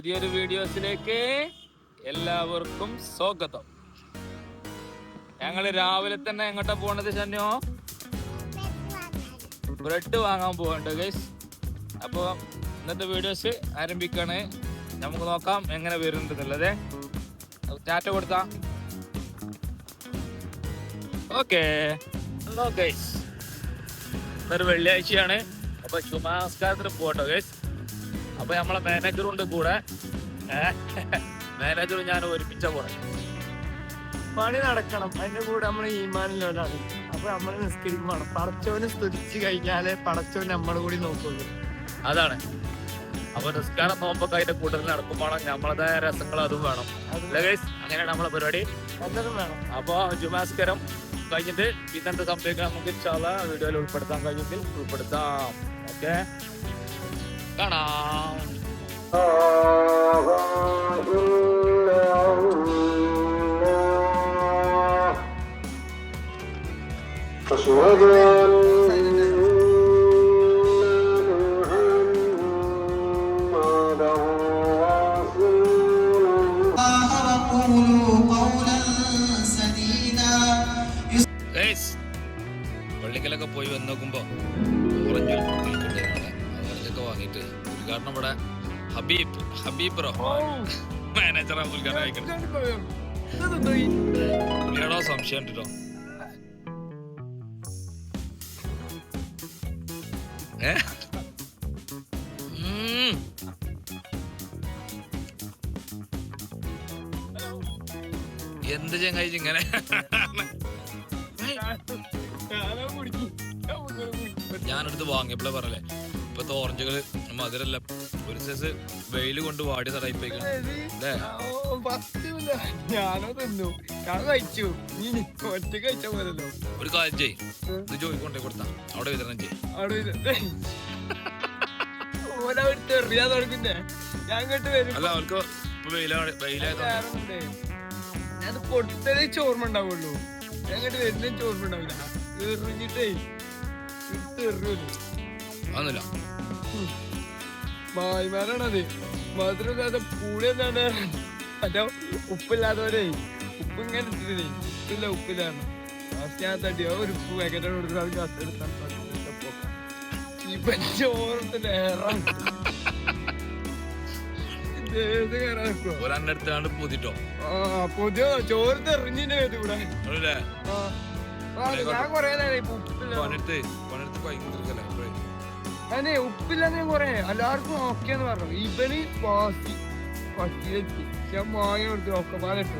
പുതിയൊരു വീഡിയോസിലേക്ക് എല്ലാവർക്കും സ്വാഗതം. ഞങ്ങള് രാവിലെ തന്നെ എങ്ങോട്ടാ പോണത് ഷന്യോ? ബ്രെഡ് വാങ്ങാൻ പോകണ്ട് ഗൈസ്. അപ്പോൾ ഇന്നത്തെ വീഡിയോസ് ആരംഭിക്കാണ്. നമുക്ക് നോക്കാം എങ്ങനെ വരുന്നുണ്ടെന്നുള്ളത്. ടാറ്റ കൊടുത്താ ഓക്കെ. ഹലോ ഗൈസ്, ഇന്നൊരു വെള്ളിയാഴ്ചയാണ്. അപ്പൊ ശുഭനമസ്കാരത്തിന് പോകട്ടോ ഗൈസ്. അപ്പൊ നമ്മളെ മാനേജറുണ്ട് കൂടെ. മാനേജറും ഞാൻ ഒരുമിച്ച പോണേ. പണി നടക്കണം, അതിന്റെ കൂടെ നമ്മൾ ഈമാനിലോട്ടാണ്. അപ്പൊ നമ്മള് നിസ്കരിക്കണം. പടച്ചോനെ സ്തുതിച്ച് കഴിഞ്ഞാലേ പടച്ചോൻ നമ്മളെ കൂടി നോക്കുള്ളൂ. അതാണ്. അപ്പൊ നിസ്കാരം നോമ്പൊക്കെ അതിന്റെ കൂടുതൽ നടക്കുമ്പോൾ നമ്മളതായ രസങ്ങൾ അതും വേണം. അങ്ങനെയാണ് നമ്മളെ പരിപാടി. എല്ലാതും വേണം. അപ്പൊ ജുമാസ്കാരം കഴിഞ്ഞിട്ട് പിന്നെന്ത് സംഭവിക്കാൻ നമുക്ക് ഇൻഷാ അല്ലാഹ് വീഡിയോയിൽ ഉൾപ്പെടുത്താൻ കഴിഞ്ഞെങ്കിൽ ഉൾപ്പെടുത്താം. ഓക്കെ, കാണാം. പള്ളിക്കലൊക്കെ പോയി വന്ന് നോക്കുമ്പോ ഓറഞ്ച് ഓറഞ്ചൊക്കെ വാങ്ങിയിട്ട് ഉദ്ഘാടനം ഇവിടെ ഹബീബ് റഹ്മാൻ മാനേജറാ ഉദ്ഘാടനം അയക്കണം. പുള്ളിയാടോ സംശയം ഉണ്ടോ? എന്ത് ചങ്ങായി ഇങ്ങനെ? ഞാനെടുത്ത് വാങ്ങിയപ്പോഴേ പറഞ്ഞല്ലേ, ഇപ്പത്തെ ഓറഞ്ചുകള് മധുരല്ല, ഒരു സൈസ് വെയില് കൊണ്ട് വാടി തടയിപ്പോയിക്കണം. ഞാനോ തിന്നു, ഞാൻ കഴിച്ചു. നീ ഒറ്റ കഴിച്ച പോലല്ലോ. ഒരു കാര്യം ചെയ്യ്, ഇത് ചോദിക്കൊണ്ടേ കൊടുത്താ അവിടെ വിതരണം ചെയ്യും. എറിയാൻ തുടങ്ങുന്നേ. ഞാൻ കേട്ട് വരും. അല്ല, അവർക്ക് ഇപ്പൊ വെയിലായതുകൊണ്ട് ഞാൻ പൊട്ടതേ ചോർമ്മ ഉണ്ടാവുള്ളൂ. ഞാൻ കേട്ട് വരുന്ന ചോർമ്മ ഉണ്ടാവില്ല. എറിഞ്ഞിട്ടേ അതൊന്നുമില്ല. ഭായിമാരാണത്. മധുരമില്ലാതെ പൂളി എന്താണ് അല്ല, ഉപ്പില്ലാത്തവരെ ഉപ്പ് ഇങ്ങനെ ഇട്ടിട്ടേ ഉപ്പില്ല ഉപ്പില്ലാണ്. ഞാൻ തട്ടിയോ ഒരു ഉപ്പ് പാക്കറ്റ് കൊടുത്തിട്ട് ഇപ്പൊ ചോറത്തില്ല. പൊതിയോ ചോറ് തെറിഞ്ഞിന്റെ പേര് ഇവിടെ. ഞാൻ കൊറേ അതെ ഉപ്പില്ലാന്ന് ഞാൻ കൊറേ എല്ലാവർക്കും ഓക്കെന്ന് പറഞ്ഞു. ഇവന് പട്ടിയെത്തി ഞാൻ വാങ്ങി കൊടുത്തു. ഒക്കെ പാലിട്ടു